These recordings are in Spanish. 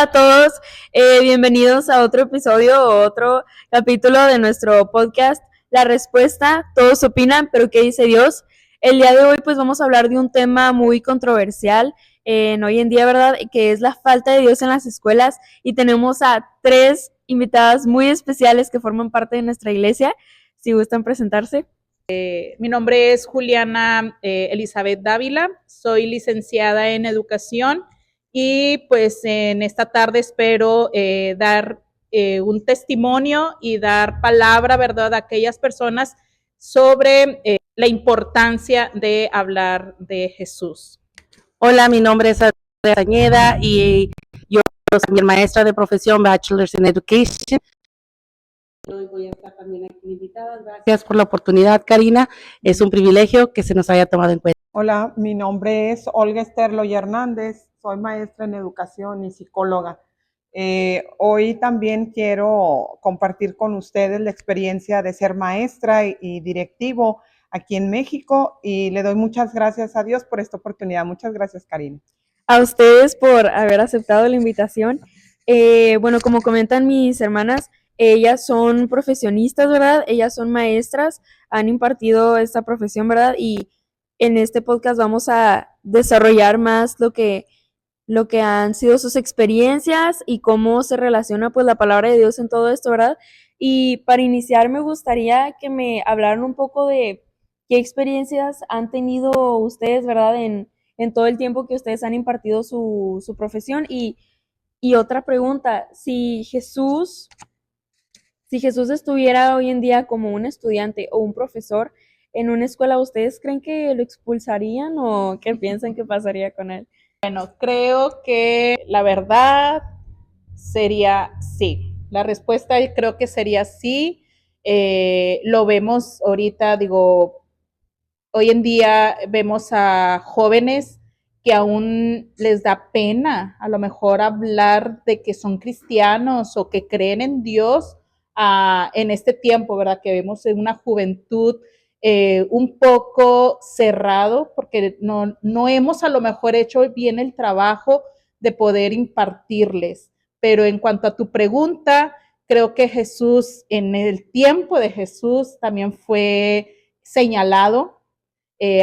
Hola a todos, bienvenidos a otro episodio o otro capítulo de nuestro podcast La Respuesta, todos opinan, pero ¿qué dice Dios? El día de hoy pues vamos a hablar de un tema muy controversial hoy en día, ¿verdad? Que es la falta de Dios en las escuelas y tenemos a tres invitadas muy especiales que forman parte de nuestra iglesia, si gustan presentarse. Mi nombre es Juliana Elizabeth Dávila, soy licenciada en educación y pues en esta tarde espero dar un testimonio y dar palabra, ¿verdad?, a aquellas personas sobre la importancia de hablar de Jesús. Hola, mi nombre es Andrea Cañeda y yo soy maestra de profesión Bachelor's in Education. Hoy voy a estar también aquí invitada. Gracias por la oportunidad, Karina. Es un privilegio que se nos haya tomado en cuenta. Hola, mi nombre es Olga Esther Loya Hernández, soy maestra en educación y psicóloga. Hoy también quiero compartir con ustedes la experiencia de ser maestra y directivo aquí en México y le doy muchas gracias a Dios por esta oportunidad. Muchas gracias, Karina. A ustedes por haber aceptado la invitación. Bueno, como comentan mis hermanas, ellas son profesionistas, ¿verdad? Ellas son maestras, han impartido esta profesión, ¿verdad? Y en este podcast vamos a desarrollar más lo que han sido sus experiencias y cómo se relaciona pues la palabra de Dios en todo esto, ¿verdad? Y para iniciar me gustaría que me hablaran un poco de qué experiencias han tenido ustedes, ¿verdad? En todo el tiempo que ustedes han impartido su profesión. Y otra pregunta, si Jesús estuviera hoy en día como un estudiante o un profesor en una escuela, ¿ustedes creen que lo expulsarían o qué piensan que pasaría con él? Bueno, creo que la verdad sería sí. La respuesta creo que sería sí. Lo vemos ahorita, digo, hoy en día vemos a jóvenes que aún les da pena a lo mejor hablar de que son cristianos o que creen en Dios en este tiempo, ¿verdad? Que vemos en una juventud un poco cerrado porque no hemos a lo mejor hecho bien el trabajo de poder impartirles. Pero en cuanto a tu pregunta, creo que Jesús, en el tiempo de Jesús, también fue señalado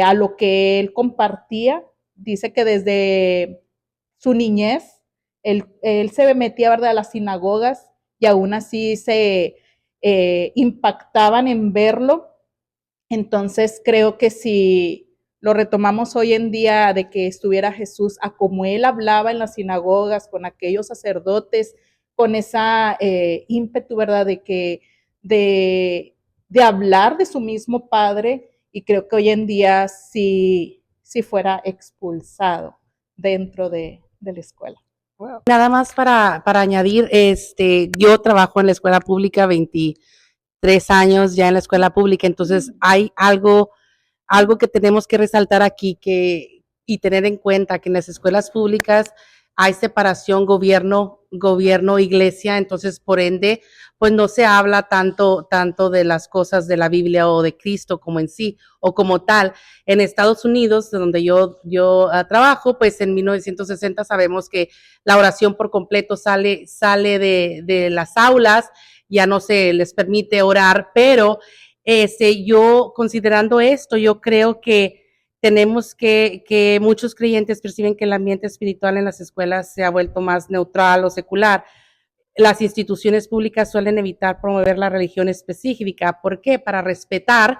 a lo que él compartía. Dice que desde su niñez, él se metía, ¿verdad?, a las sinagogas y aún así se impactaban en verlo. Entonces creo que si lo retomamos hoy en día de que estuviera Jesús a como él hablaba en las sinagogas con aquellos sacerdotes, con esa ímpetu, ¿verdad?, de hablar de su mismo Padre, y creo que hoy en día sí fuera expulsado dentro de la escuela. Wow. Nada más para añadir, yo trabajo en la escuela pública 23 años ya en la escuela pública, entonces hay algo que tenemos que resaltar aquí y tener en cuenta que en las escuelas públicas hay separación gobierno, iglesia, entonces por ende, pues no se habla tanto de las cosas de la Biblia o de Cristo como en sí o como tal. En Estados Unidos, donde yo trabajo, pues en 1960 sabemos que la oración por completo sale de las aulas, ya no se les permite orar, pero yo considerando esto, yo creo que tenemos que muchos creyentes perciben que el ambiente espiritual en las escuelas se ha vuelto más neutral o secular. Las instituciones públicas suelen evitar promover la religión específica. ¿Por qué? Para respetar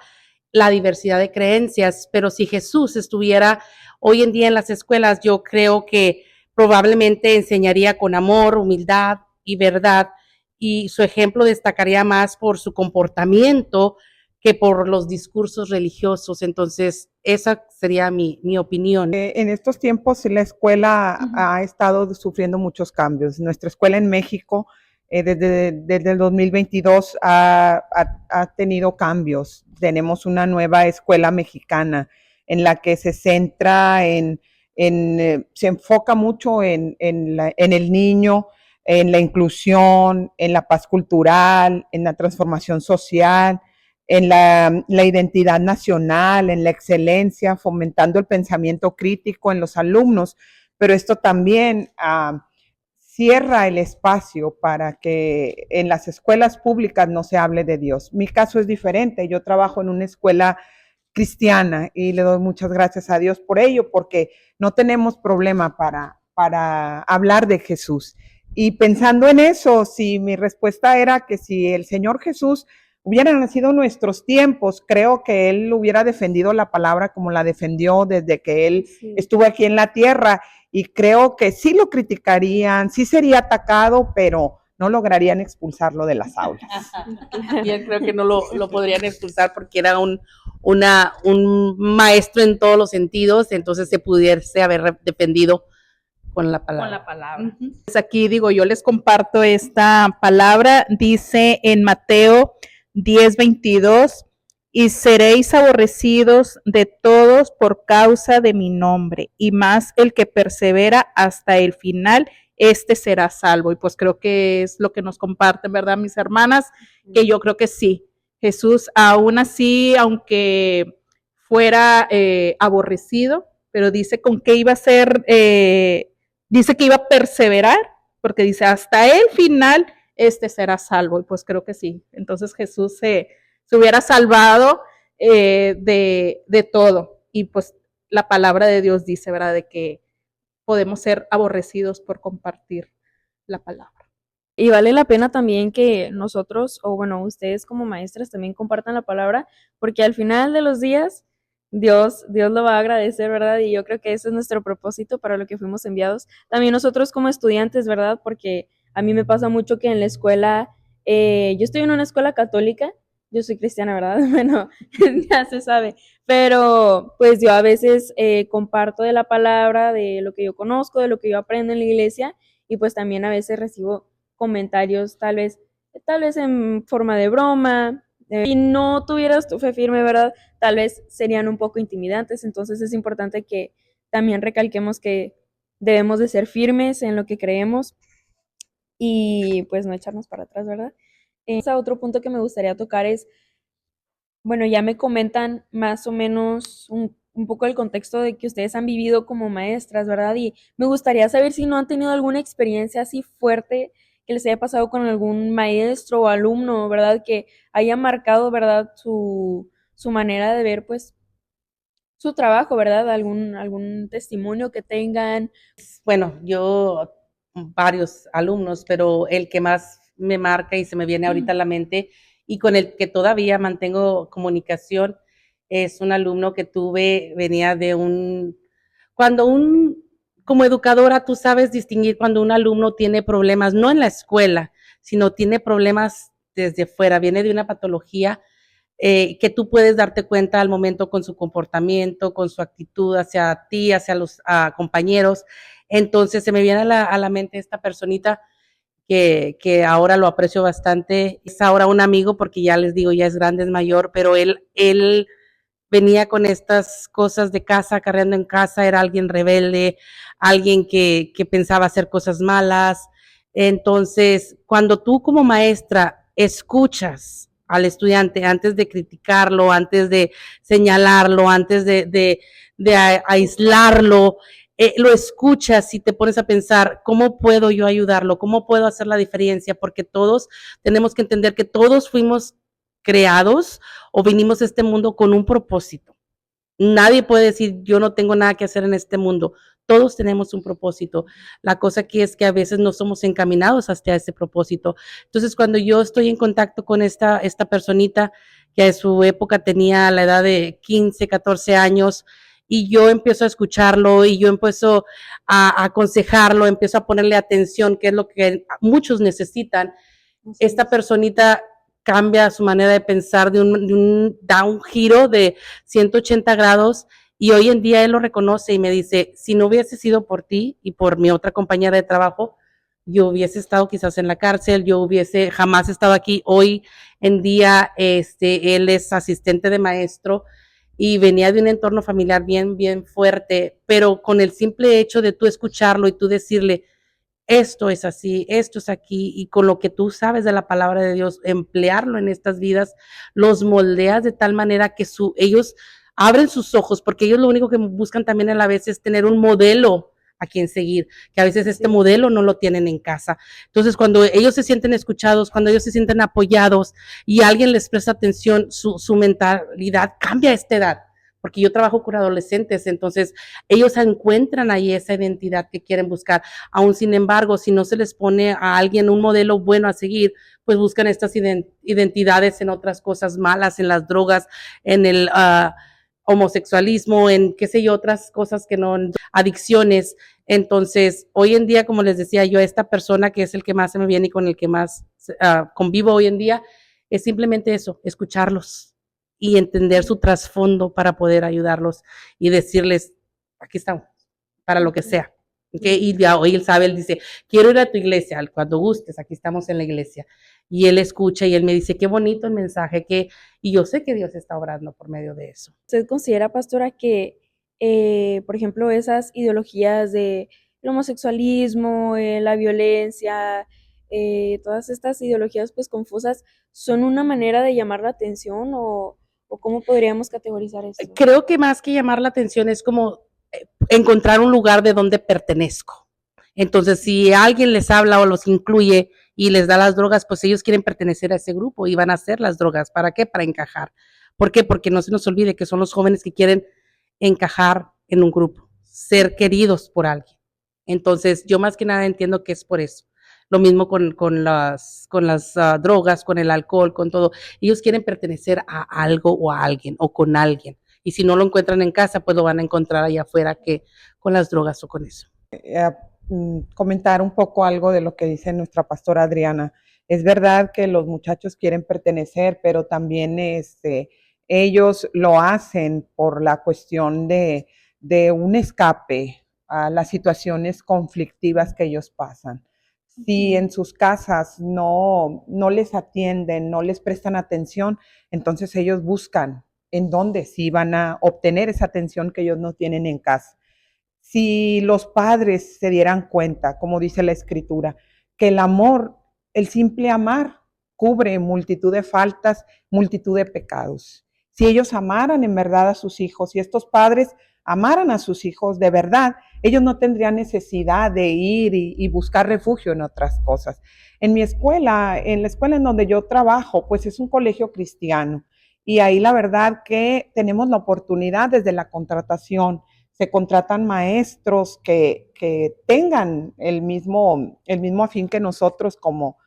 la diversidad de creencias. Pero si Jesús estuviera hoy en día en las escuelas, yo creo que probablemente enseñaría con amor, humildad y verdad, y su ejemplo destacaría más por su comportamiento que por los discursos religiosos. Entonces, esa sería mi opinión. En estos tiempos la escuela ha estado sufriendo muchos cambios. Nuestra escuela en México desde el 2022 ha tenido cambios. Tenemos una nueva escuela mexicana en la que se centra se enfoca mucho en el niño, en la inclusión, en la paz cultural, en la transformación social, en la identidad nacional, en la excelencia, fomentando el pensamiento crítico en los alumnos, pero esto también cierra el espacio para que en las escuelas públicas no se hable de Dios. Mi caso es diferente. Yo trabajo en una escuela cristiana y le doy muchas gracias a Dios por ello, porque no tenemos problema para hablar de Jesús. Y pensando en eso, si mi respuesta era que si el Señor Jesús hubiera nacido en nuestros tiempos, creo que Él hubiera defendido la palabra como la defendió desde que Él estuvo aquí en la tierra. Y creo que sí lo criticarían, sí sería atacado, pero no lograrían expulsarlo de las aulas. Yo creo que no lo podrían expulsar porque era un maestro en todos los sentidos, entonces se pudiese haber defendido con la palabra. Con la palabra. Pues aquí digo, yo les comparto esta palabra, dice en Mateo 10:22, y seréis aborrecidos de todos por causa de mi nombre, y más el que persevera hasta el final, este será salvo. Y pues creo que es lo que nos comparten, ¿verdad, mis hermanas? Que yo creo que sí. Jesús, aún así, aunque fuera aborrecido, pero dice con qué iba a ser, dice que iba a perseverar, porque dice hasta el final, este será salvo. Y pues creo que sí. Entonces Jesús se hubiera salvado de todo. Y pues la palabra de Dios dice, ¿verdad? De que podemos ser aborrecidos por compartir la palabra. Y vale la pena también que nosotros, o bueno, ustedes como maestras también compartan la palabra, porque al final de los días Dios lo va a agradecer, ¿verdad? Y yo creo que ese es nuestro propósito para lo que fuimos enviados. También nosotros como estudiantes, ¿verdad? Porque a mí me pasa mucho que en la escuela, yo estoy en una escuela católica, yo soy cristiana, ¿verdad? Bueno, ya se sabe, pero pues yo a veces comparto de la palabra, de lo que yo conozco, de lo que yo aprendo en la iglesia, y pues también a veces recibo comentarios tal vez en forma de broma, si no tuvieras tu fe firme, ¿verdad? Tal vez serían un poco intimidantes, entonces es importante que también recalquemos que debemos de ser firmes en lo que creemos y pues no echarnos para atrás, ¿verdad? Otro punto que me gustaría tocar es, bueno, ya me comentan más o menos un poco el contexto de que ustedes han vivido como maestras, ¿verdad? Y me gustaría saber si no han tenido alguna experiencia así fuerte que les haya pasado con algún maestro o alumno, ¿verdad? Que haya marcado, ¿verdad? Su manera de ver, pues, su trabajo, ¿verdad? Algún testimonio que tengan. Bueno, yo varios alumnos, pero el que más me marca y se me viene ahorita a la mente y con el que todavía mantengo comunicación es un alumno que tuve, venía de como educadora tú sabes distinguir cuando un alumno tiene problemas, no en la escuela, sino tiene problemas desde fuera, viene de una patología que tú puedes darte cuenta al momento con su comportamiento, con su actitud hacia ti, hacia los compañeros. Entonces se me viene a la mente esta personita que ahora lo aprecio bastante. Es ahora un amigo porque ya les digo, ya es grande, es mayor, pero él venía con estas cosas de casa, acarreando en casa, era alguien rebelde, alguien que pensaba hacer cosas malas. Entonces, cuando tú como maestra escuchas al estudiante antes de criticarlo, antes de señalarlo, antes de aislarlo, lo escuchas y te pones a pensar, ¿cómo puedo yo ayudarlo? ¿Cómo puedo hacer la diferencia? Porque todos tenemos que entender que todos fuimos creados o vinimos a este mundo con un propósito. Nadie puede decir, yo no tengo nada que hacer en este mundo. Todos tenemos un propósito. La cosa aquí es que a veces no somos encaminados hacia ese propósito. Entonces, cuando yo estoy en contacto con esta personita, que a su época tenía la edad de 15, 14 años, y yo empiezo a escucharlo y yo empiezo a aconsejarlo, empiezo a ponerle atención, que es lo que muchos necesitan. Esta personita cambia su manera de pensar, da un giro de 180 grados y hoy en día él lo reconoce y me dice, si no hubiese sido por ti y por mi otra compañera de trabajo, yo hubiese estado quizás en la cárcel, yo hubiese jamás estado aquí. Hoy en día él es asistente de maestro y venía de un entorno familiar bien, bien fuerte, pero con el simple hecho de tú escucharlo y tú decirle, esto es así, esto es aquí, y con lo que tú sabes de la palabra de Dios, emplearlo en estas vidas, los moldeas de tal manera que ellos abren sus ojos, porque ellos lo único que buscan también a la vez es tener un modelo a quién seguir, que a veces este modelo no lo tienen en casa. Entonces, cuando ellos se sienten escuchados, cuando ellos se sienten apoyados y alguien les presta atención, su mentalidad cambia a esta edad, porque yo trabajo con adolescentes, entonces ellos encuentran ahí esa identidad que quieren buscar. Aún sin embargo, si no se les pone a alguien un modelo bueno a seguir, pues buscan estas identidades en otras cosas malas, en las drogas, en el homosexualismo, en qué sé yo, otras cosas que no, adicciones. Entonces, hoy en día, como les decía yo, esta persona que es el que más se me viene y con el que más convivo hoy en día, es simplemente eso, escucharlos y entender su trasfondo para poder ayudarlos y decirles, aquí estamos, para lo que sea. ¿Okay? Y ya hoy él sabe, él dice, quiero ir a tu iglesia, cuando gustes, aquí estamos en la iglesia. Y él escucha y él me dice, qué bonito el mensaje, y yo sé que Dios está obrando por medio de eso. ¿Usted considera, pastora, que, por ejemplo, esas ideologías de el homosexualismo, la violencia, todas estas ideologías pues confusas, son una manera de llamar la atención o cómo podríamos categorizar esto? Creo que más que llamar la atención es como encontrar un lugar de donde pertenezco. Entonces, si alguien les habla o los incluye y les da las drogas, pues ellos quieren pertenecer a ese grupo y van a hacer las drogas. ¿Para qué? Para encajar. ¿Por qué? Porque no se nos olvide que son los jóvenes que quieren encajar en un grupo, ser queridos por alguien. Entonces, yo más que nada entiendo que es por eso. Lo mismo con las drogas, con el alcohol, con todo. Ellos quieren pertenecer a algo o a alguien o con alguien. Y si no lo encuentran en casa, pues lo van a encontrar allá afuera que con las drogas o con eso. Comentar un poco algo de lo que dice nuestra pastora Adriana. Es verdad que los muchachos quieren pertenecer, pero también ellos lo hacen por la cuestión de un escape a las situaciones conflictivas que ellos pasan. Si en sus casas no les atienden, no les prestan atención, entonces ellos buscan en dónde sí van a obtener esa atención que ellos no tienen en casa. Si los padres se dieran cuenta, como dice la escritura, que el amor, el simple amar, cubre multitud de faltas, multitud de pecados. Si ellos amaran en verdad a sus hijos, si estos padres amaran a sus hijos de verdad, ellos no tendrían necesidad de ir y buscar refugio en otras cosas. En mi escuela, en la escuela en donde yo trabajo, pues es un colegio cristiano. Y ahí la verdad que tenemos la oportunidad desde la contratación. Se contratan maestros que tengan el mismo afín que nosotros como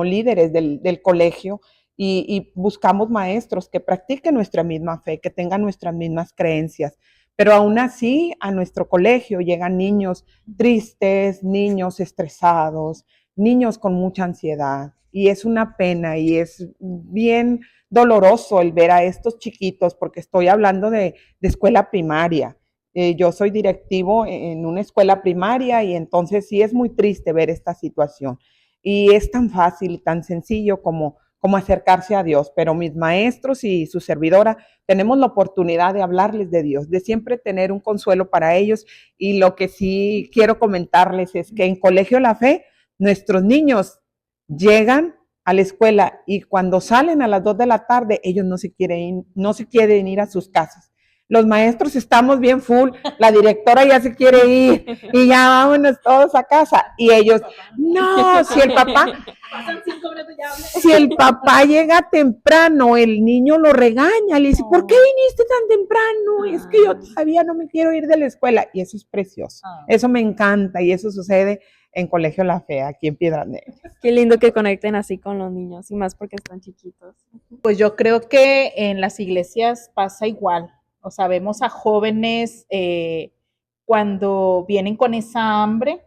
líderes del colegio y buscamos maestros que practiquen nuestra misma fe, que tengan nuestras mismas creencias. Pero aún así, a nuestro colegio llegan niños tristes, niños estresados, niños con mucha ansiedad. Y es una pena y es bien doloroso el ver a estos chiquitos, porque estoy hablando de escuela primaria. Yo soy directivo en una escuela primaria y entonces sí es muy triste ver esta situación. Y es tan fácil y tan sencillo como acercarse a Dios, pero mis maestros y su servidora tenemos la oportunidad de hablarles de Dios, de siempre tener un consuelo para ellos. Y lo que sí quiero comentarles es que en Colegio La Fe, nuestros niños llegan a la escuela y cuando salen a las 2 de la tarde, ellos no se quieren ir a sus casas. Los maestros estamos bien full, la directora ya se quiere ir y ya vámonos todos a casa. Y ellos, no, si el papá llega temprano, el niño lo regaña, le dice, ¿por qué viniste tan temprano? Es que yo todavía no me quiero ir de la escuela. Y eso es precioso, eso me encanta y eso sucede en Colegio La Fe, aquí en Piedras Negras. Qué lindo que conecten así con los niños y más porque están chiquitos. Pues yo creo que en las iglesias pasa igual. O sea, vemos a jóvenes cuando vienen con esa hambre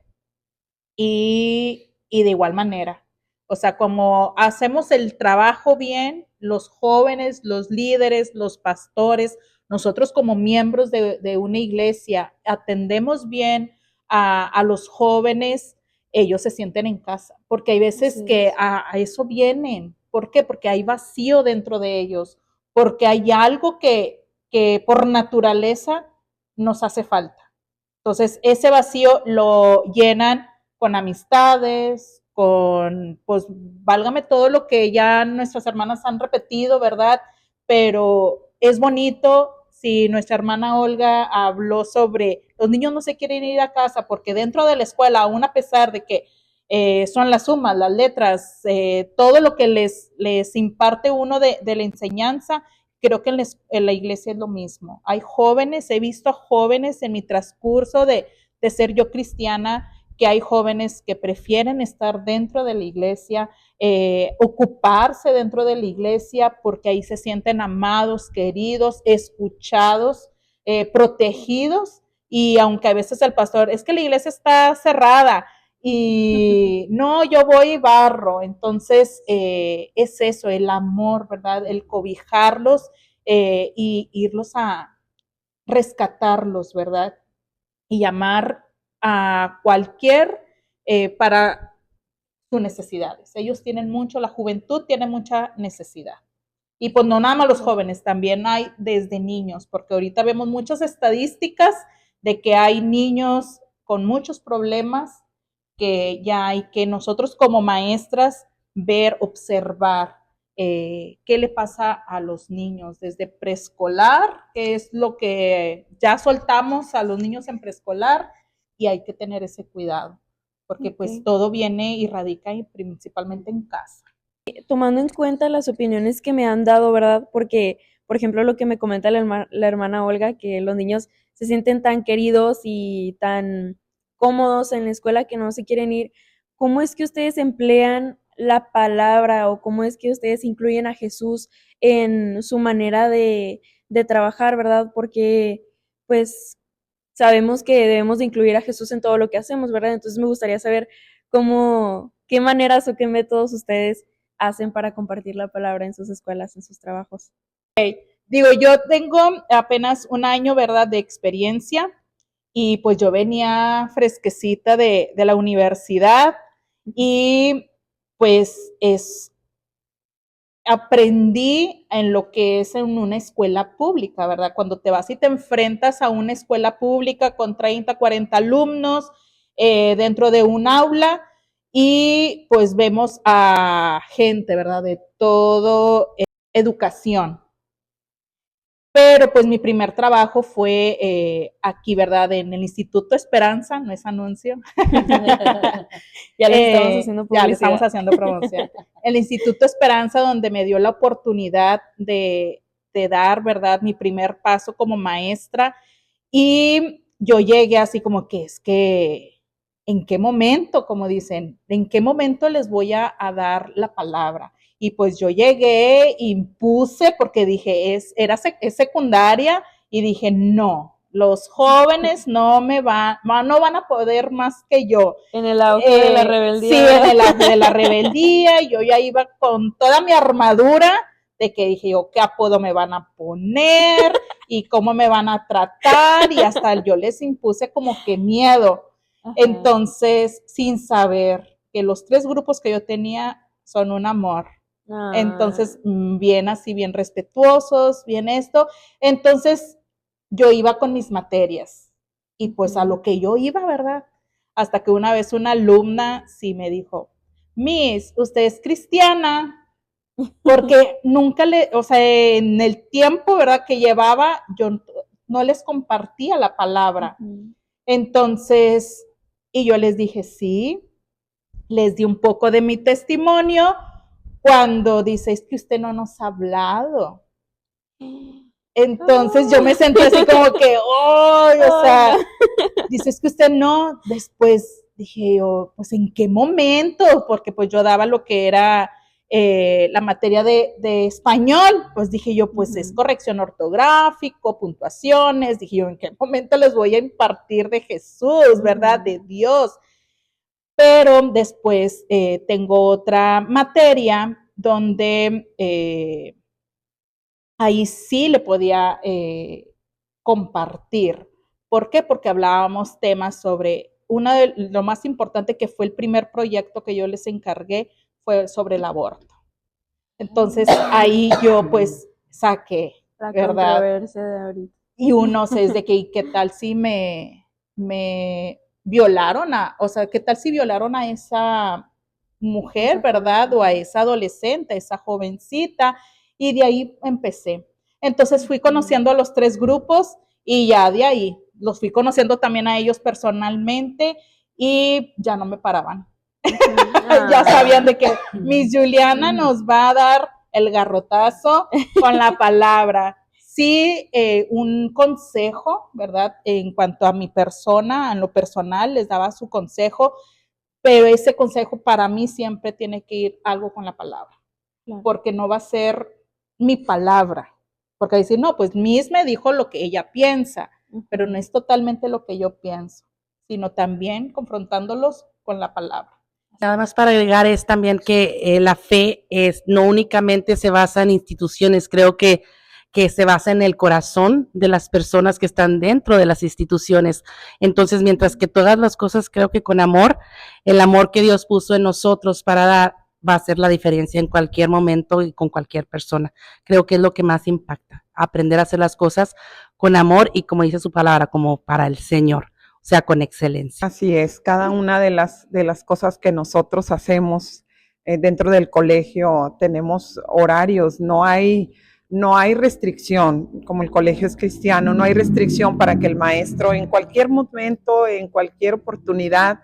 y de igual manera. O sea, como hacemos el trabajo bien, los jóvenes, los líderes, los pastores, nosotros como miembros de una iglesia atendemos bien a los jóvenes, ellos se sienten en casa, porque hay veces que a eso vienen. ¿Por qué? Porque hay vacío dentro de ellos, porque hay algo que por naturaleza nos hace falta. Entonces, ese vacío lo llenan con amistades, pues, válgame todo lo que ya nuestras hermanas han repetido, ¿verdad? Pero es bonito si nuestra hermana Olga habló sobre los niños no se quieren ir a casa porque dentro de la escuela, aún a pesar de que son las sumas, las letras, todo lo que les imparte uno de la enseñanza, creo que en la iglesia es lo mismo. Hay jóvenes, he visto jóvenes en mi transcurso de ser yo cristiana, que hay jóvenes que prefieren estar dentro de la iglesia, ocuparse dentro de la iglesia porque ahí se sienten amados, queridos, escuchados, protegidos, y aunque a veces el pastor, es que la iglesia está cerrada, y no, yo voy y barro. Entonces, es eso, el amor, ¿verdad? El cobijarlos y irlos a rescatarlos, ¿verdad? Y llamar a cualquier para sus necesidades. Ellos tienen mucho, la juventud tiene mucha necesidad. Y pues no nada más los jóvenes, también hay desde niños, porque ahorita vemos muchas estadísticas de que hay niños con muchos problemas que ya hay que nosotros como maestras ver, observar qué le pasa a los niños desde preescolar, que es lo que ya soltamos a los niños en preescolar, y hay que tener ese cuidado, porque pues todo viene y radica principalmente en casa. Tomando en cuenta las opiniones que me han dado, ¿verdad? Porque, por ejemplo, lo que me comenta la hermana Olga, que los niños se sienten tan queridos y tan cómodos en la escuela que no se quieren ir, ¿cómo es que ustedes emplean la palabra o cómo es que ustedes incluyen a Jesús en su manera de trabajar, ¿verdad? Porque, pues, sabemos que debemos de incluir a Jesús en todo lo que hacemos, ¿verdad? Entonces me gustaría saber cómo, qué maneras o qué métodos ustedes hacen para compartir la palabra en sus escuelas, en sus trabajos. Digo, yo tengo apenas un año, ¿verdad?, de experiencia, y pues yo venía fresquecita de la universidad, y pues aprendí en lo que es en una escuela pública, ¿verdad? Cuando te vas y te enfrentas a una escuela pública con 30, 40 alumnos dentro de un aula, y pues vemos a gente, ¿verdad?, de todo, educación. Pero pues mi primer trabajo fue aquí, ¿verdad? En el Instituto Esperanza, no es anuncio. Ya le estamos haciendo publicidad. Ya le estamos haciendo promoción. El Instituto Esperanza, donde me dio la oportunidad de dar, ¿verdad?, mi primer paso como maestra. Y yo llegué así como que es que, ¿en qué momento? Como dicen, ¿en qué momento les voy a dar la palabra? Y pues yo llegué, impuse, porque dije, es secundaria, y dije, no, los jóvenes no van a poder más que yo. En el auge de la rebeldía. Sí, en el auge de la rebeldía, y yo ya iba con toda mi armadura, de que dije yo, ¿qué apodo me van a poner? ¿Y cómo me van a tratar? Y hasta yo les impuse como que miedo. Ajá. Entonces, sin saber que los 3 grupos que yo tenía son un amor. Entonces, bien así, bien respetuosos, bien esto. Entonces, yo iba con mis materias y pues a lo que yo iba, ¿verdad? Hasta que una vez una alumna sí me dijo, Miss, usted es cristiana, porque nunca o sea, en el tiempo, ¿verdad?, que llevaba, yo no les compartía la palabra. Entonces, y yo les dije, sí, les di un poco de mi testimonio, cuando dice, es que usted no nos ha hablado. Entonces yo me sentí así como que, oh, o sea, dice, es que usted no. Después dije yo, pues ¿en qué momento? Porque pues yo daba lo que era la materia de español. Pues dije yo, pues es corrección ortográfico, puntuaciones. Dije yo, ¿en qué momento les voy a impartir de Jesús, verdad? De Dios. Pero después tengo otra materia donde ahí sí le podía compartir. ¿Por qué? Porque hablábamos temas sobre, uno de lo más importante que fue el primer proyecto que yo les encargué, fue sobre el aborto. Entonces ahí yo pues saqué, la ¿verdad? Controversia de ahorita. Y uno es de que, ¿qué tal si me violaron o sea, qué tal si violaron a esa mujer, ¿verdad? O a esa adolescente, a esa jovencita, y de ahí empecé. Entonces fui conociendo a los 3 grupos y ya de ahí los fui conociendo también a ellos personalmente y ya no me paraban. Ya sabían de que Miss Juliana nos va a dar el garrotazo con la palabra. Sí, un consejo, ¿verdad? En cuanto a mi persona, en lo personal, les daba su consejo, pero ese consejo para mí siempre tiene que ir algo con la palabra, porque no va a ser mi palabra, porque decir, no, pues Miss me dijo lo que ella piensa, pero no es totalmente lo que yo pienso, sino también confrontándolos con la palabra. Nada más para agregar es también que la fe no únicamente se basa en instituciones, creo que se basa en el corazón de las personas que están dentro de las instituciones. Entonces, mientras que todas las cosas, creo que con amor, el amor que Dios puso en nosotros para dar, va a hacer la diferencia en cualquier momento y con cualquier persona. Creo que es lo que más impacta, aprender a hacer las cosas con amor y, como dice su palabra, como para el Señor, o sea, con excelencia. Así es, cada una de las cosas que nosotros hacemos dentro del colegio, tenemos horarios, no hay restricción, como el colegio es cristiano, no hay restricción para que el maestro en cualquier momento, en cualquier oportunidad,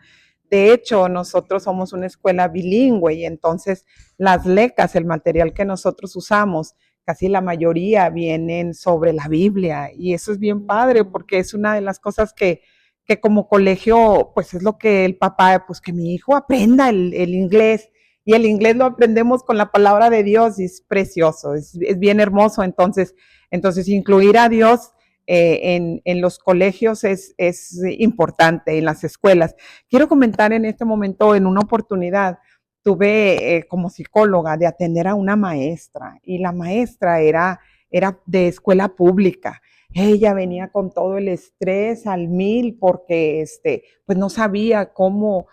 de hecho, nosotros somos una escuela bilingüe y entonces las lecas, el material que nosotros usamos, casi la mayoría vienen sobre la Biblia y eso es bien padre porque es una de las cosas que como colegio, pues es lo que el papá, pues que mi hijo aprenda el inglés. Y el inglés lo aprendemos con la palabra de Dios y es precioso, es bien hermoso. Entonces, incluir a Dios en los colegios es importante, en las escuelas. Quiero comentar en este momento, en una oportunidad, tuve como psicóloga de atender a una maestra y la maestra era de escuela pública. Ella venía con todo el estrés al mil porque pues no sabía cómo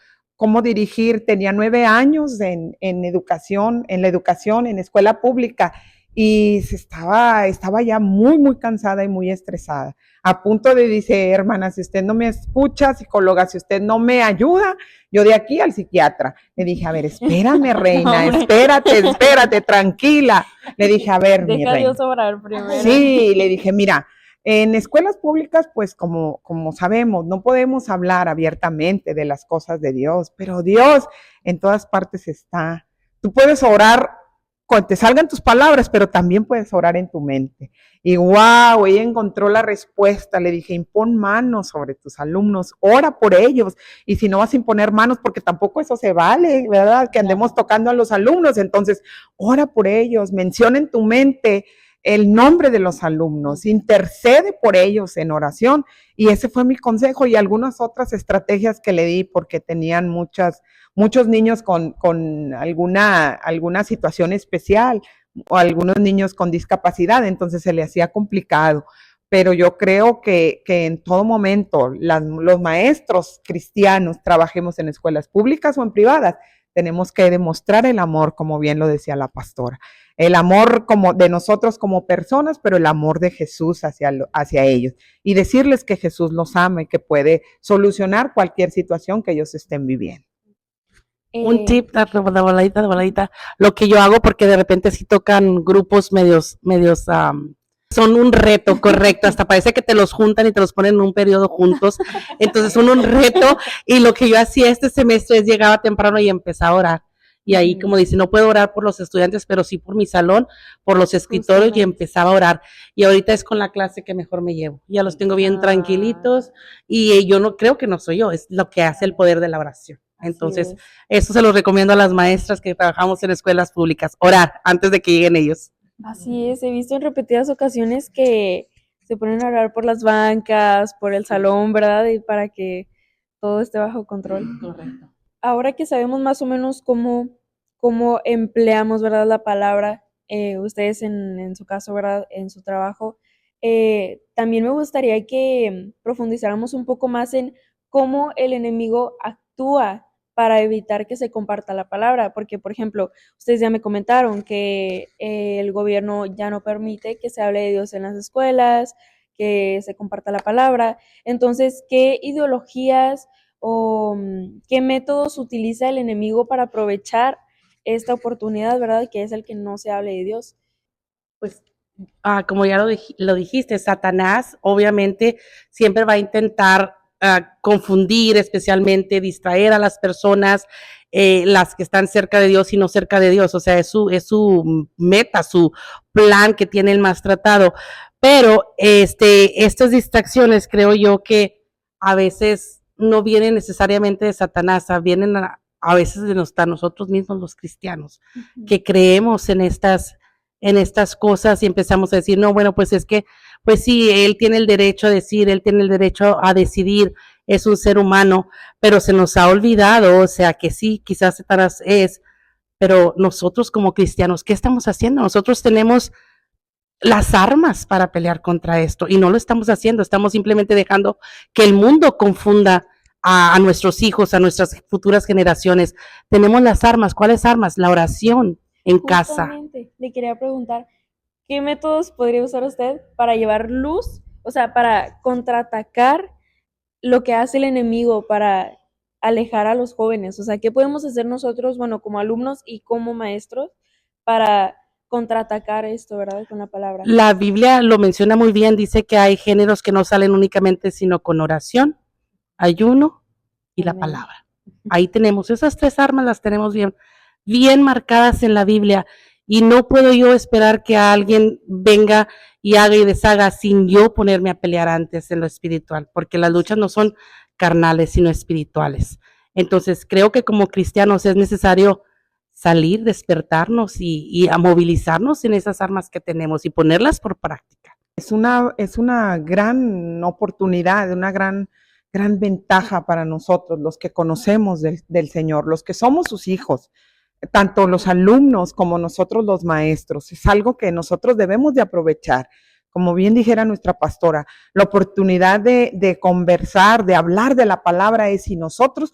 dirigir. Tenía 9 años en educación, en la educación, en escuela pública y estaba ya muy, muy cansada y muy estresada. A punto de dice, hermana, si usted no me escucha, psicóloga, si usted no me ayuda, yo de aquí al psiquiatra. Le dije, a ver, espérame, reina, espérate, tranquila. Le dije, a ver, mi Deja a reina. Dios obrar primero. Sí, le dije, mira, en escuelas públicas, pues como sabemos, no podemos hablar abiertamente de las cosas de Dios, pero Dios en todas partes está. Tú puedes orar cuando te salgan tus palabras, pero también puedes orar en tu mente. Y wow, ella encontró la respuesta. Le dije, impon manos sobre tus alumnos, ora por ellos. Y si no vas a imponer manos, porque tampoco eso se vale, ¿verdad? Que andemos tocando a los alumnos. Entonces, ora por ellos, menciona en tu mente el nombre de los alumnos, intercede por ellos en oración. Y ese fue mi consejo y algunas otras estrategias que le di porque tenían muchos niños con alguna situación especial o algunos niños con discapacidad, entonces se le hacía complicado. Pero yo creo que en todo momento los maestros cristianos, trabajemos en escuelas públicas o en privadas, tenemos que demostrar el amor, como bien lo decía la pastora. El amor como de nosotros como personas, pero el amor de Jesús hacia ellos. Y decirles que Jesús los ama y que puede solucionar cualquier situación que ellos estén viviendo. Un tip de voladita, lo que yo hago, porque de repente sí tocan grupos medios, son un reto, correcto, hasta parece que te los juntan y te los ponen en un periodo juntos, entonces son un reto, y lo que yo hacía este semestre es llegaba temprano y empezaba a orar, y ahí como dice, no puedo orar por los estudiantes, pero sí por mi salón, por los escritorios, y empezaba a orar, y ahorita es con la clase que mejor me llevo, ya los tengo bien tranquilitos, y yo no creo que no soy yo, es lo que hace el poder de la oración. Entonces, eso se lo recomiendo a las maestras que trabajamos en escuelas públicas, orar antes de que lleguen ellos. Así es, he visto en repetidas ocasiones que se ponen a orar por las bancas, por el salón, ¿verdad? Y para que todo esté bajo control. Correcto. Ahora que sabemos más o menos cómo empleamos, ¿verdad? La palabra, ustedes en su caso, ¿verdad? En su trabajo, también me gustaría que profundizáramos un poco más en cómo el enemigo actúa para evitar que se comparta la palabra, porque, por ejemplo, ustedes ya me comentaron que el gobierno ya no permite que se hable de Dios en las escuelas, que se comparta la palabra. Entonces, ¿qué ideologías o qué métodos utiliza el enemigo para aprovechar esta oportunidad, ¿verdad? Que es el que no se hable de Dios? Pues como ya lo dijiste, Satanás obviamente siempre va a intentar confundir, especialmente distraer a las personas, las que están cerca de Dios y no cerca de Dios. O sea, es su meta, su plan que tiene el más tratado. Pero estas distracciones creo yo que a veces no vienen necesariamente de Satanás, vienen a veces de nosotros mismos los cristianos, que creemos en estas cosas y empezamos a decir, no, bueno, pues es que, pues sí, él tiene el derecho a decir, él tiene el derecho a decidir, es un ser humano, pero se nos ha olvidado, o sea, que sí, quizás Satanás es, pero nosotros como cristianos, ¿qué estamos haciendo? Nosotros tenemos las armas para pelear contra esto y no lo estamos haciendo, estamos simplemente dejando que el mundo confunda a nuestros hijos, a nuestras futuras generaciones. Tenemos las armas, ¿cuáles armas? La oración en casa. Justamente, le quería preguntar, ¿qué métodos podría usar usted para llevar luz, o sea, para contraatacar lo que hace el enemigo, para alejar a los jóvenes? O sea, ¿qué podemos hacer nosotros, bueno, como alumnos y como maestros, para contraatacar esto, ¿verdad? Con la palabra. La Biblia lo menciona muy bien, dice que hay géneros que no salen únicamente sino con oración, ayuno y la Amén. palabra. Ahí tenemos, esas tres armas las tenemos bien marcadas en la Biblia y no puedo yo esperar que alguien venga y haga y deshaga sin yo ponerme a pelear antes en lo espiritual, porque las luchas no son carnales sino espirituales. Entonces creo que como cristianos es necesario salir, despertarnos y a movilizarnos en esas armas que tenemos y ponerlas por práctica. Es una gran oportunidad, una gran ventaja para nosotros, los que conocemos del Señor, los que somos sus hijos, tanto los alumnos como nosotros los maestros. Es algo que nosotros debemos de aprovechar. Como bien dijera nuestra pastora, la oportunidad de conversar, de hablar de la palabra es si nosotros,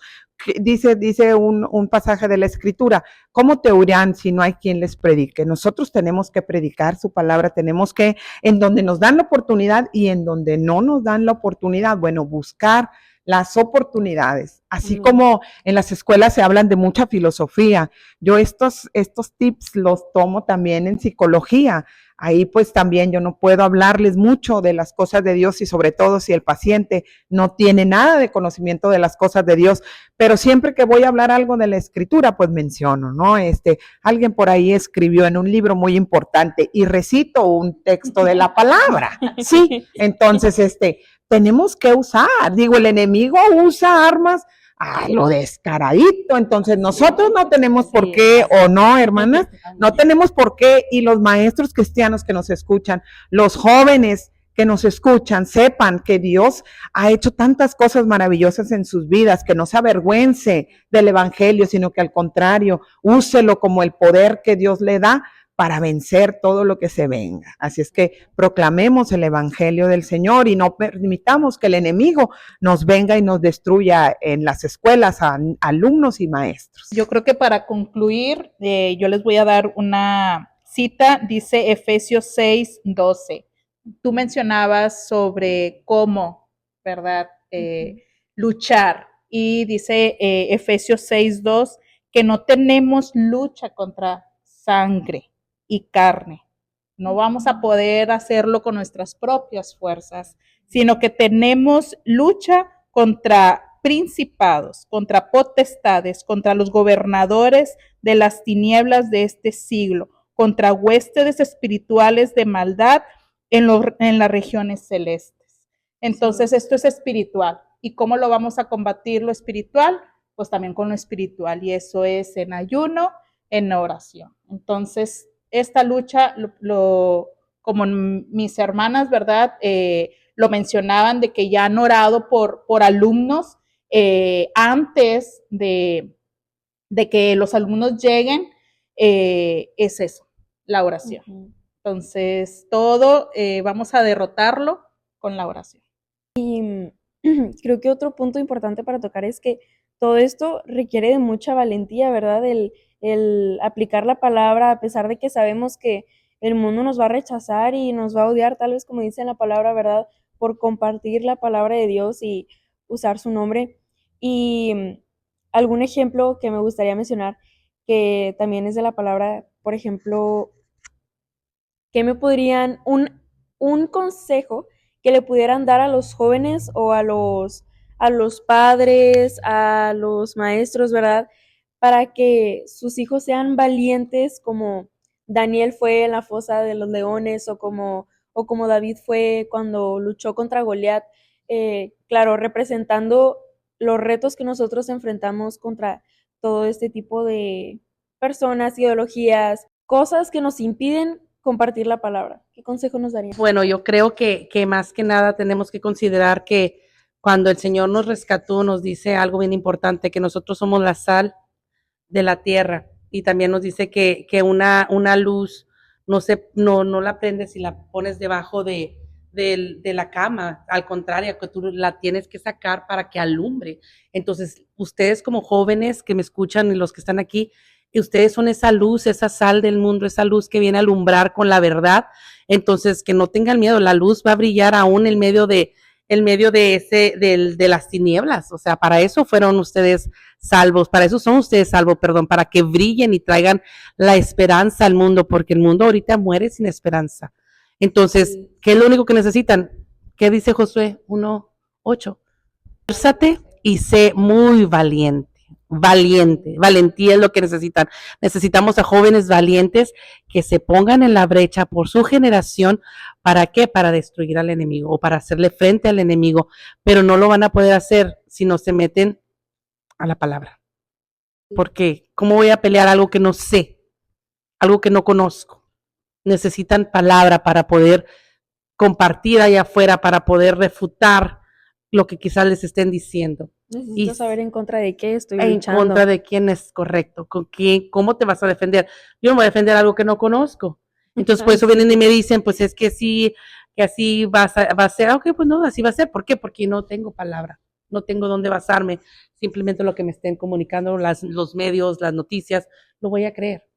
dice un pasaje de la escritura, ¿cómo te oirán si no hay quien les predique? Nosotros tenemos que predicar su palabra, tenemos que, en donde nos dan la oportunidad y en donde no nos dan la oportunidad, bueno, buscar las oportunidades, así como en las escuelas se hablan de mucha filosofía. Yo estos tips los tomo también en psicología. Ahí pues también yo no puedo hablarles mucho de las cosas de Dios y sobre todo si el paciente no tiene nada de conocimiento de las cosas de Dios, pero siempre que voy a hablar algo de la escritura pues menciono, ¿no? Alguien por ahí escribió en un libro muy importante y recito un texto de la palabra, ¿sí? Entonces, tenemos que usar, digo, el enemigo usa armas a lo descaradito, entonces nosotros no tenemos por qué, o no, hermanas, no tenemos por qué, y los maestros cristianos que nos escuchan, los jóvenes que nos escuchan, sepan que Dios ha hecho tantas cosas maravillosas en sus vidas, que no se avergüence del Evangelio, sino que al contrario, úselo como el poder que Dios le da para vencer todo lo que se venga. Así es que proclamemos el Evangelio del Señor y no permitamos que el enemigo nos venga y nos destruya en las escuelas a alumnos y maestros. Yo creo que para concluir, yo les voy a dar una cita, dice Efesios 6:12. Tú mencionabas sobre cómo, ¿verdad? Luchar. Y dice Efesios 6:2 que no tenemos lucha contra sangre y carne. No vamos a poder hacerlo con nuestras propias fuerzas, sino que tenemos lucha contra principados, contra potestades, contra los gobernadores de las tinieblas de este siglo, contra huestes espirituales de maldad en las regiones celestes. Entonces, esto es espiritual. ¿Y cómo lo vamos a combatir lo espiritual? Pues también con lo espiritual, y eso es en ayuno, en oración. Entonces, esta lucha, como mis hermanas, ¿verdad? Lo mencionaban de que ya han orado por alumnos antes de que los alumnos lleguen, es eso, la oración. Entonces, todo vamos a derrotarlo con la oración. Creo que otro punto importante para tocar es que todo esto requiere de mucha valentía, ¿verdad? El aplicar la palabra, a pesar de que sabemos que el mundo nos va a rechazar y nos va a odiar, tal vez como dice en la palabra, ¿verdad? Por compartir la palabra de Dios y usar su nombre. Y algún ejemplo que me gustaría mencionar, que también es de la palabra, por ejemplo, ¿qué me podrían, un consejo que le pudieran dar a los jóvenes o a los padres, a los maestros, ¿verdad? Para que sus hijos sean valientes como Daniel fue en la fosa de los leones o como David fue cuando luchó contra Goliat, claro, representando los retos que nosotros enfrentamos contra todo este tipo de personas, ideologías, cosas que nos impiden compartir la palabra. ¿Qué consejo nos darían? Bueno, yo creo que más que nada tenemos que considerar que cuando el Señor nos rescató, nos dice algo bien importante, que nosotros somos la sal de la tierra. Y también nos dice que una luz no la prendes y la pones debajo de la cama. Al contrario, que tú la tienes que sacar para que alumbre. Entonces, ustedes como jóvenes que me escuchan y los que están aquí, y ustedes son esa luz, esa sal del mundo, esa luz que viene a alumbrar con la verdad. Entonces, que no tengan miedo, la luz va a brillar aún en medio de las tinieblas. O sea, para eso fueron ustedes salvos, para eso son ustedes salvos, perdón, para que brillen y traigan la esperanza al mundo, porque el mundo ahorita muere sin esperanza. Entonces, ¿qué es lo único que necesitan? ¿Qué dice Josué 1:8? Esfuérzate y sé muy valiente. Valiente, valentía es lo que necesitan. Necesitamos a jóvenes valientes que se pongan en la brecha por su generación. ¿Para qué? Para destruir al enemigo o para hacerle frente al enemigo, pero no lo van a poder hacer si no se meten a la palabra. Porque, ¿cómo voy a pelear algo que no sé, algo que no conozco? Necesitan palabra para poder compartir allá afuera, para poder refutar lo que quizás les estén diciendo. Necesito saber en contra de qué estoy En luchando. contra de quién es correcto, con quién, cómo te vas a defender. Yo no voy a defender algo que no conozco. Entonces, por eso vienen y me dicen, pues es que sí, que así va a ser. Ok, pues no, así va a ser. ¿Por qué? Porque no tengo palabra, no tengo dónde basarme. Simplemente lo que me estén comunicando los medios, las noticias, lo voy a creer.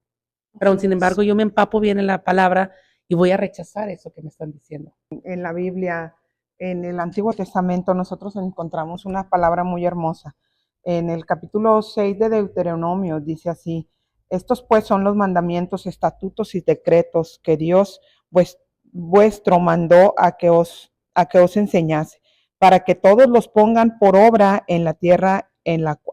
Pero sin embargo, yo me empapo bien en la palabra y voy a rechazar eso que me están diciendo. En la Biblia, en el Antiguo Testamento, nosotros encontramos una palabra muy hermosa. En el capítulo 6 de Deuteronomio dice así: estos pues son los mandamientos, estatutos y decretos que Dios vuestro mandó a que os enseñase, para que todos los pongan por obra en la tierra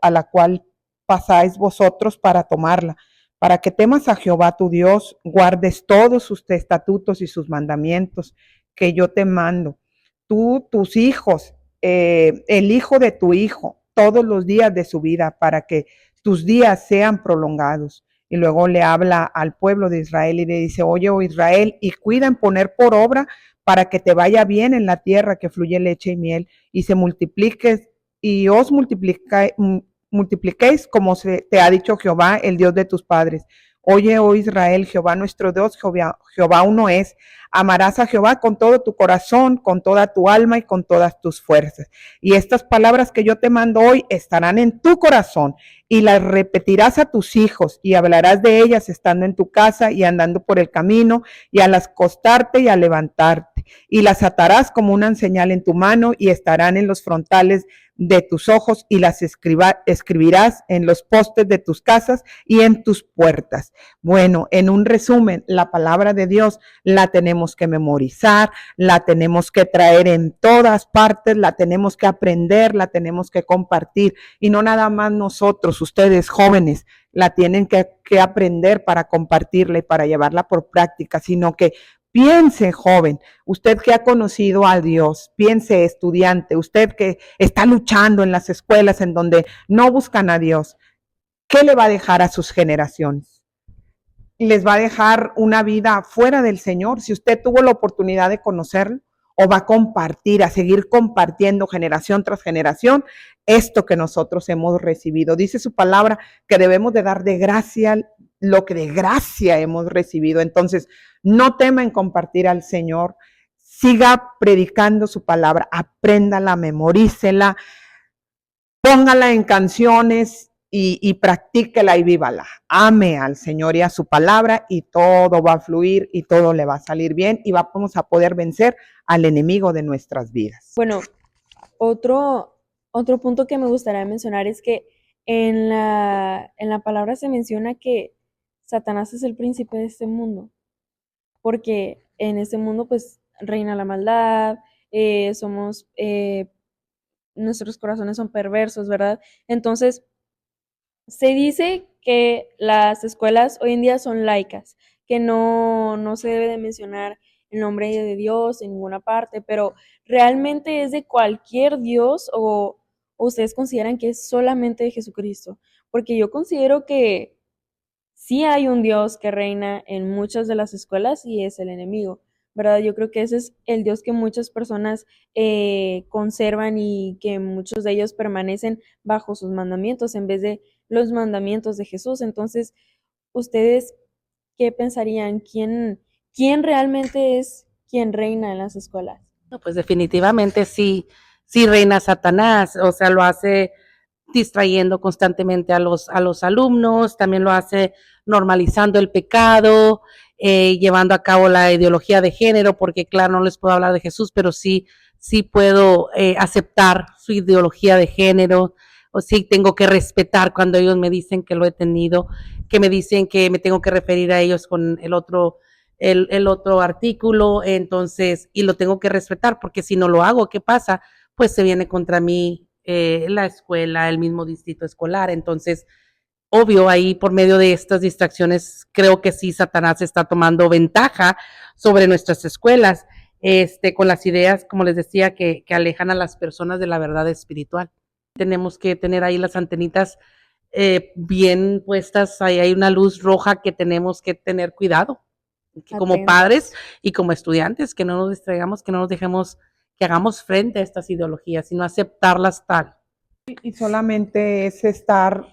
a la cual pasáis vosotros para tomarla, para que temas a Jehová tu Dios, guardes todos sus estatutos y sus mandamientos que yo te mando, tú, tus hijos, el hijo de tu hijo, todos los días de su vida, para que tus días sean prolongados. Y luego le habla al pueblo de Israel y le dice: oye, oh Israel, y cuida en poner por obra para que te vaya bien en la tierra que fluye leche y miel, y se multiplique y os multipliquéis como te ha dicho Jehová, el Dios de tus padres. Oye, oh Israel, Jehová nuestro Dios, Jehová uno es. Amarás a Jehová con todo tu corazón, con toda tu alma y con todas tus fuerzas. Y estas palabras que yo te mando hoy estarán en tu corazón y las repetirás a tus hijos y hablarás de ellas estando en tu casa y andando por el camino y al acostarte y al levantarte. Y las atarás como una señal en tu mano y estarán en los frontales de tus ojos y las escribirás en los postes de tus casas y en tus puertas. Bueno, en un resumen, la palabra de Dios la tenemos que memorizar, la tenemos que traer en todas partes, la tenemos que aprender, la tenemos que compartir, y no nada más nosotros, ustedes jóvenes, la tienen que aprender para compartirla y para llevarla por práctica, sino que piense, joven, usted que ha conocido a Dios, piense, estudiante, usted que está luchando en las escuelas en donde no buscan a Dios, ¿qué le va a dejar a sus generaciones? Les va a dejar una vida fuera del Señor. Si usted tuvo la oportunidad de conocerlo, o va a compartir, a seguir compartiendo generación tras generación esto que nosotros hemos recibido. Dice su palabra que debemos de dar de gracia lo que de gracia hemos recibido. Entonces, no tema en compartir al Señor. Siga predicando su palabra, apréndala, memorícela, póngala en canciones y practíquela y vívala. Ame al Señor y a su palabra y todo va a fluir y todo le va a salir bien y vamos a poder vencer al enemigo de nuestras vidas. Bueno, otro punto que me gustaría mencionar es que en la palabra se menciona que Satanás es el príncipe de este mundo. porque en este mundo pues reina la maldad, somos, nuestros corazones son perversos, ¿verdad? Entonces, se dice que las escuelas hoy en día son laicas, que no se debe de mencionar el nombre de Dios en ninguna parte, pero ¿realmente es de cualquier Dios o ustedes consideran que es solamente de Jesucristo? Porque yo considero que sí hay un Dios que reina en muchas de las escuelas y es el enemigo, ¿verdad? Yo creo que ese es el Dios que muchas personas conservan y que muchos de ellos permanecen bajo sus mandamientos en vez de los mandamientos de Jesús. Entonces, ¿ustedes qué pensarían? ¿Quién realmente es quien reina en las escuelas? No, pues definitivamente sí, sí reina Satanás, o sea, lo hace distrayendo constantemente a los alumnos, también lo hace normalizando el pecado, llevando a cabo la ideología de género, porque claro, no les puedo hablar de Jesús, pero sí, sí puedo aceptar su ideología de género, o sí tengo que respetar cuando ellos me dicen que lo he tenido, que me dicen que me tengo que referir a ellos con el otro artículo, entonces, y lo tengo que respetar, porque si no lo hago, ¿qué pasa? Pues se viene contra mí la escuela, el mismo distrito escolar. Entonces, obvio, ahí por medio de estas distracciones, creo que sí, Satanás está tomando ventaja sobre nuestras escuelas, con las ideas, como les decía, que alejan a las personas de la verdad espiritual. Tenemos que tener ahí las antenitas bien puestas, ahí hay una luz roja que tenemos que tener cuidado, que como padres Atentos. y como estudiantes, que no nos distraigamos, que no nos dejemos, que hagamos frente a estas ideologías, sino aceptarlas tal. Y solamente es estar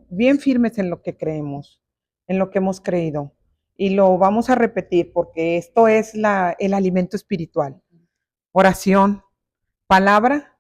bien firmes en lo que creemos, en lo que hemos creído. Y lo vamos a repetir porque esto es el alimento espiritual. Oración, palabra,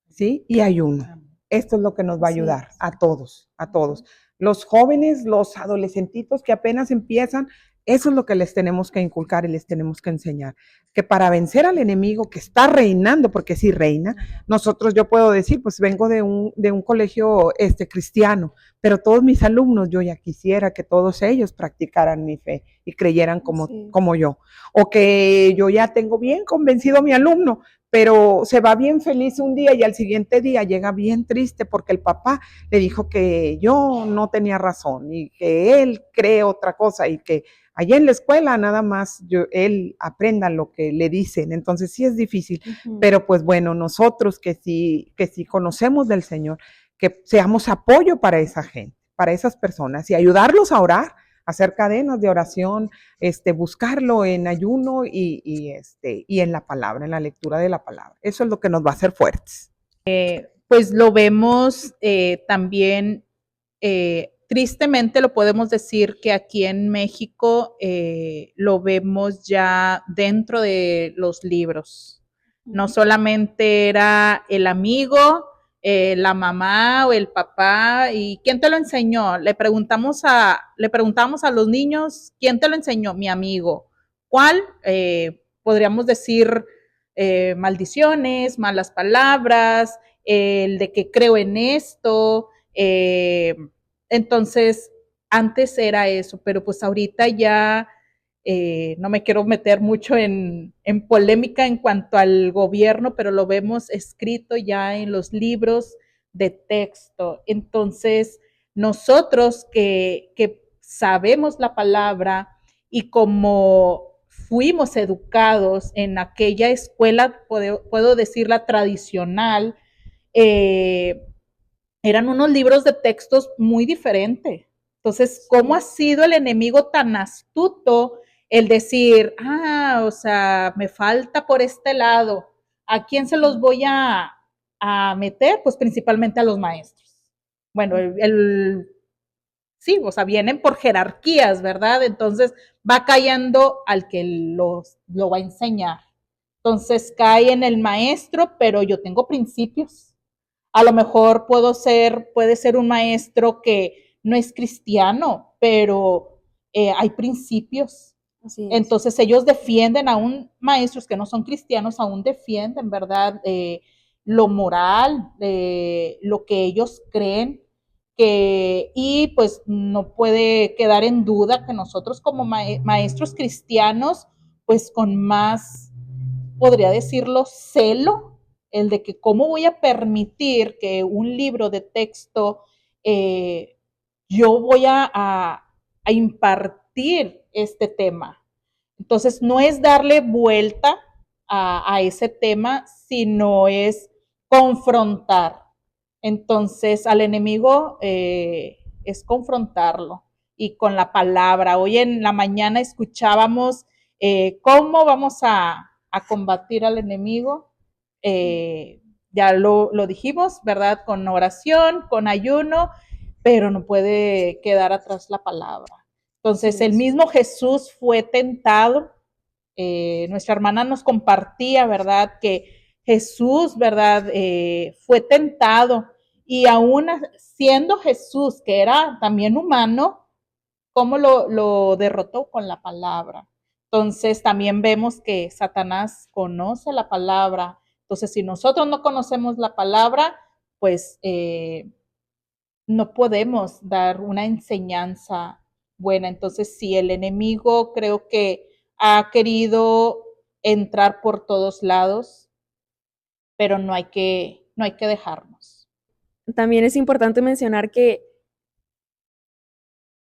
¿sí? Y ayuno. Esto es lo que nos va a Así ayudar es. a todos, a todos. Los jóvenes, los adolescentitos que apenas empiezan, eso es lo que les tenemos que inculcar y les tenemos que enseñar. Que para vencer al enemigo que está reinando, porque sí reina, nosotros yo puedo decir, pues vengo de un colegio cristiano, pero todos mis alumnos, yo ya quisiera que todos ellos practicaran mi fe y creyeran Así es. como yo. O que yo ya tengo bien convencido a mi alumno, pero se va bien feliz un día y al siguiente día llega bien triste porque el papá le dijo que yo no tenía razón y que él cree otra cosa y que allá en la escuela nada más él aprenda lo que le dicen. Entonces sí es difícil, pero pues bueno, nosotros que sí conocemos del Señor, que seamos apoyo para esa gente, para esas personas y ayudarlos a orar, hacer cadenas de oración, buscarlo en ayuno y en la palabra, en la lectura de la palabra. Eso es lo que nos va a hacer fuertes. Pues lo vemos también, tristemente lo podemos decir que aquí en México lo vemos ya dentro de los libros. No solamente era el amigo, la mamá o el papá, ¿y quién te lo enseñó? Le preguntamos a los niños, ¿quién te lo enseñó? Mi amigo. ¿Cuál? Podríamos decir maldiciones, malas palabras, el de que creo en esto. Entonces, antes era eso, pero pues ahorita ya no me quiero meter mucho en polémica en cuanto al gobierno, pero lo vemos escrito ya en los libros de texto. Entonces, nosotros que sabemos la palabra y como fuimos educados en aquella escuela, puedo decirla tradicional, eh, eran unos libros de textos muy diferentes. Entonces, ¿cómo ha sido el enemigo tan astuto el decir, o sea, me falta por este lado? ¿A quién se los voy a meter? Pues principalmente a los maestros. Bueno, sí, o sea, vienen por jerarquías, ¿verdad? Entonces va cayendo al que lo va a enseñar. Entonces cae en el maestro, pero yo tengo principios. A lo mejor puede ser un maestro que no es cristiano, pero hay principios. Así es. Entonces ellos defienden, aún maestros que no son cristianos, aún defienden, ¿verdad? Lo moral, lo que ellos creen. y pues no puede quedar en duda que nosotros como maestros cristianos, pues con más, podría decirlo, celo, el de que cómo voy a permitir que un libro de texto yo voy a impartir este tema. Entonces, no es darle vuelta a ese tema, sino es confrontar. Entonces, al enemigo es confrontarlo y con la palabra. Hoy en la mañana escuchábamos cómo vamos a combatir al enemigo. Ya lo dijimos, ¿verdad? Con oración, con ayuno, pero no puede quedar atrás la palabra. Entonces, el mismo Jesús fue tentado. Nuestra hermana nos compartía, ¿verdad? Que Jesús, ¿verdad? Fue tentado y aún siendo Jesús, que era también humano, ¿cómo lo derrotó? Con la palabra. Entonces también vemos que Satanás conoce la palabra. Entonces, si nosotros no conocemos la palabra, pues no podemos dar una enseñanza buena. Entonces, si el enemigo creo que ha querido entrar por todos lados, pero no hay que dejarnos. También es importante mencionar que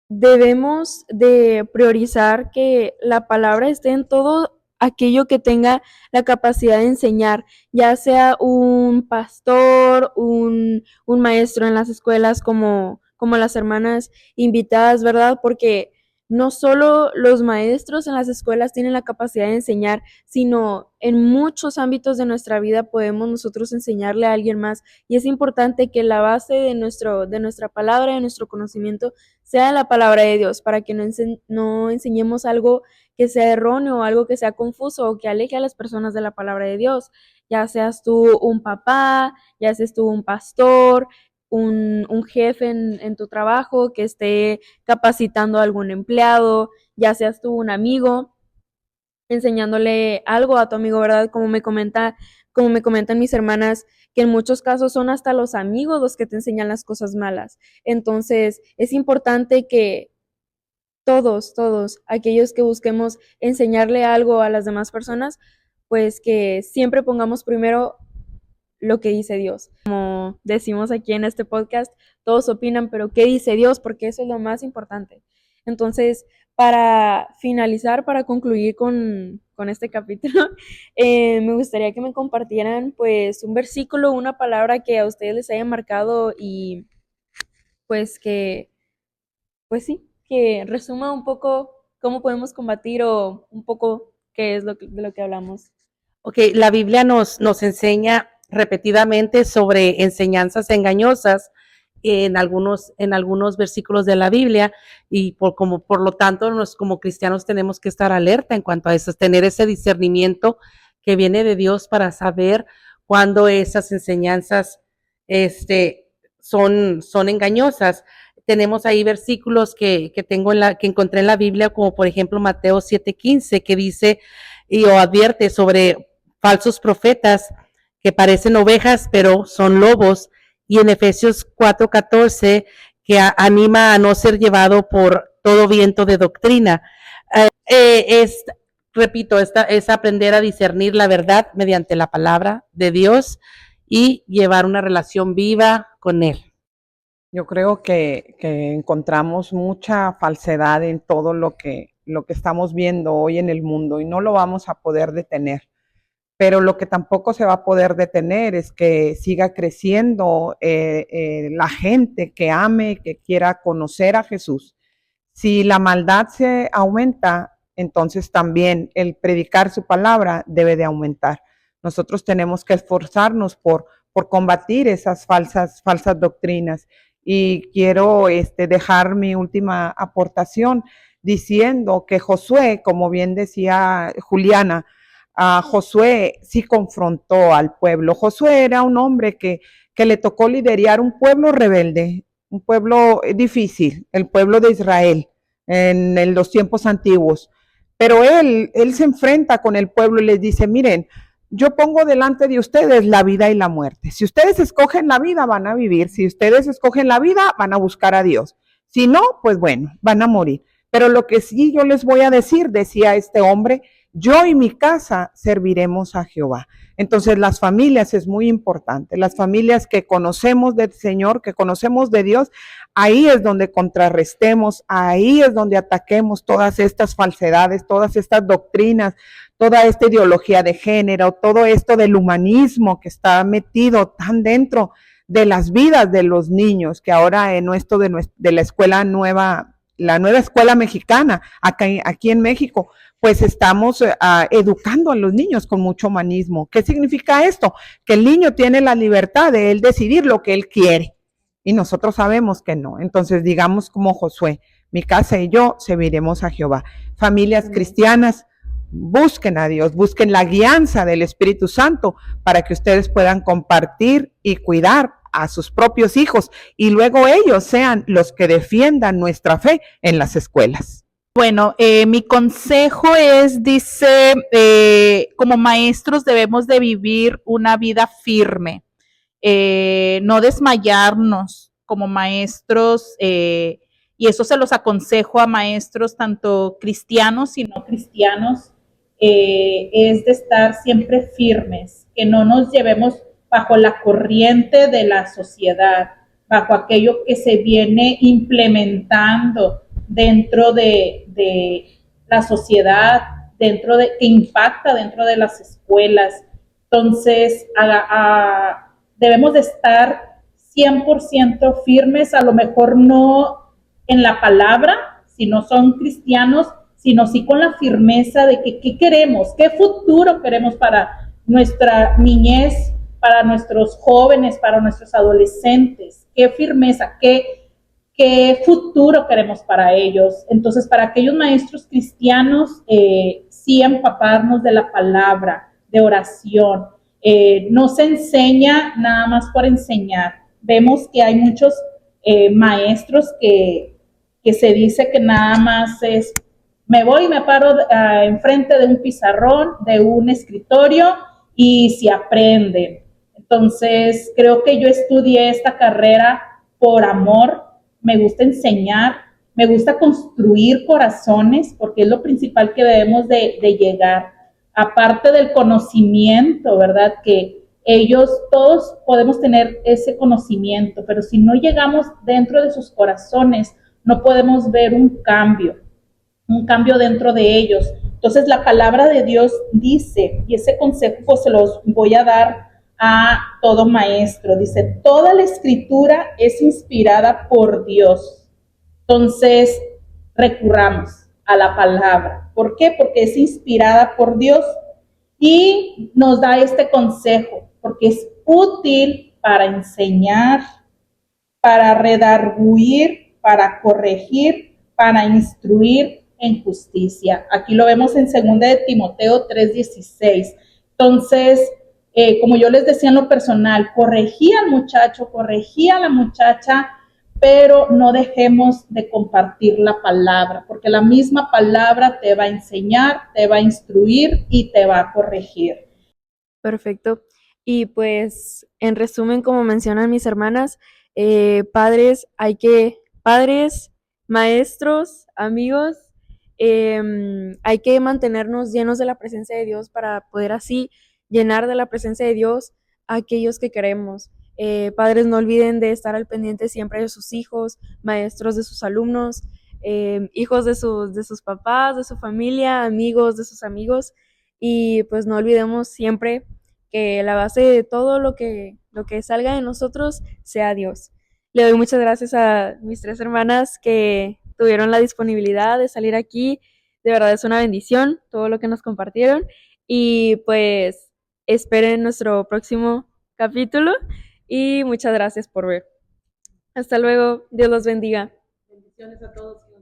debemos de priorizar que la palabra esté en todo aquello que tenga la capacidad de enseñar, ya sea un pastor, un maestro en las escuelas como las hermanas invitadas, ¿verdad? Porque no solo los maestros en las escuelas tienen la capacidad de enseñar, sino en muchos ámbitos de nuestra vida podemos nosotros enseñarle a alguien más. Y es importante que la base de nuestra palabra, de nuestro conocimiento, sea la palabra de Dios, para que no enseñemos algo que sea erróneo, algo que sea confuso o que aleje a las personas de la palabra de Dios. Ya seas tú un papá, ya seas tú un pastor, un jefe en tu trabajo que esté capacitando a algún empleado, ya seas tú un amigo enseñándole algo a tu amigo, ¿verdad? Como me comentan mis hermanas, que en muchos casos son hasta los amigos los que te enseñan las cosas malas. Entonces, es importante que todos, aquellos que busquemos enseñarle algo a las demás personas, pues que siempre pongamos primero lo que dice Dios. Como decimos aquí en este podcast, todos opinan, pero ¿qué dice Dios? Porque eso es lo más importante. Entonces, para finalizar, para concluir con este capítulo, me gustaría que me compartieran pues un versículo, una palabra que a ustedes les haya marcado y pues pues sí, que resuma un poco cómo podemos combatir o un poco qué es de lo que hablamos. Ok, la Biblia nos enseña repetidamente sobre enseñanzas engañosas en algunos versículos de la Biblia y por lo tanto como cristianos tenemos que estar alerta en cuanto a eso, tener ese discernimiento que viene de Dios para saber cuándo esas enseñanzas son engañosas. Tenemos ahí versículos que encontré en la Biblia, como por ejemplo Mateo 7:15, que dice y o advierte sobre falsos profetas que parecen ovejas, pero son lobos. Y en Efesios 4:14, que anima a no ser llevado por todo viento de doctrina. Repito, es aprender a discernir la verdad mediante la palabra de Dios y llevar una relación viva con Él. Yo creo que encontramos mucha falsedad en todo lo que estamos viendo hoy en el mundo y no lo vamos a poder detener. Pero lo que tampoco se va a poder detener es que siga creciendo la gente que ame, que quiera conocer a Jesús. Si la maldad se aumenta, entonces también el predicar su palabra debe de aumentar. Nosotros tenemos que esforzarnos por combatir esas falsas doctrinas. Y quiero dejar mi última aportación diciendo que Josué, como bien decía Juliana, Josué sí confrontó al pueblo. Josué era un hombre que le tocó liderar un pueblo rebelde, un pueblo difícil, el pueblo de Israel en los tiempos antiguos. Pero él se enfrenta con el pueblo y les dice, miren, yo pongo delante de ustedes la vida y la muerte. Si ustedes escogen la vida, van a vivir. Si ustedes escogen la vida, van a buscar a Dios. Si no, pues bueno, van a morir. Pero lo que sí yo les voy a decir, decía este hombre, yo y mi casa serviremos a Jehová. Entonces las familias es muy importante. Las familias que conocemos del Señor, que conocemos de Dios, ahí es donde contrarrestemos, ahí es donde ataquemos todas estas falsedades, todas estas doctrinas, toda esta ideología de género, todo esto del humanismo que está metido tan dentro de las vidas de los niños, que ahora en esto de la escuela nueva, la nueva escuela mexicana, aquí en México, pues estamos educando a los niños con mucho humanismo. ¿Qué significa esto? Que el niño tiene la libertad de él decidir lo que él quiere. Y nosotros sabemos que no. Entonces, digamos como Josué, mi casa y yo serviremos a Jehová. Familias cristianas, busquen a Dios, busquen la guianza del Espíritu Santo para que ustedes puedan compartir y cuidar a sus propios hijos y luego ellos sean los que defiendan nuestra fe en las escuelas. Bueno, mi consejo es, dice, como maestros debemos de vivir una vida firme, no desmayarnos como maestros, y eso se los aconsejo a maestros tanto cristianos y no cristianos, es de estar siempre firmes, que no nos llevemos bajo la corriente de la sociedad, bajo aquello que se viene implementando dentro de la sociedad, que impacta dentro de las escuelas. Entonces, debemos de estar 100% firmes, a lo mejor no en la palabra, si no son cristianos, sino sí con la firmeza de que qué queremos, qué futuro queremos para nuestra niñez, para nuestros jóvenes, para nuestros adolescentes, qué firmeza, qué futuro queremos para ellos. Entonces, para aquellos maestros cristianos, sí empaparnos de la palabra, de oración. No se enseña nada más por enseñar. Vemos que hay muchos maestros que se dice que nada más es, me voy y me paro enfrente de un pizarrón, de un escritorio y se aprenden. Entonces, creo que yo estudié esta carrera por amor, me gusta enseñar, me gusta construir corazones, porque es lo principal que debemos de llegar. Aparte del conocimiento, ¿verdad? Que ellos, todos podemos tener ese conocimiento, pero si no llegamos dentro de sus corazones, no podemos ver un cambio dentro de ellos. Entonces la palabra de Dios dice, y ese consejo pues se los voy a dar a todo maestro, dice, toda la escritura es inspirada por Dios. Entonces recurramos a la palabra. ¿Por qué? Porque es inspirada por Dios y nos da este consejo, porque es útil para enseñar, para redarguir, para corregir, para instruir en justicia. Aquí lo vemos en 2 de Timoteo 3:16. Entonces, como yo les decía en lo personal, corregí al muchacho, corregí a la muchacha, pero no dejemos de compartir la palabra, porque la misma palabra te va a enseñar, te va a instruir y te va a corregir. Perfecto. Y pues, en resumen, como mencionan mis hermanas, padres, maestros, amigos, hay que mantenernos llenos de la presencia de Dios para poder así llenar de la presencia de Dios a aquellos que queremos. Padres, no olviden de estar al pendiente siempre de sus hijos, maestros de sus alumnos, hijos de sus papás, de su familia, amigos de sus amigos, y pues no olvidemos siempre que la base de todo lo que salga de nosotros sea Dios. Le doy muchas gracias a mis 3 hermanas que tuvieron la disponibilidad de salir aquí. De verdad es una bendición todo lo que nos compartieron. Y pues esperen nuestro próximo capítulo. Y muchas gracias por ver. Hasta luego. Dios los bendiga. Bendiciones a todos.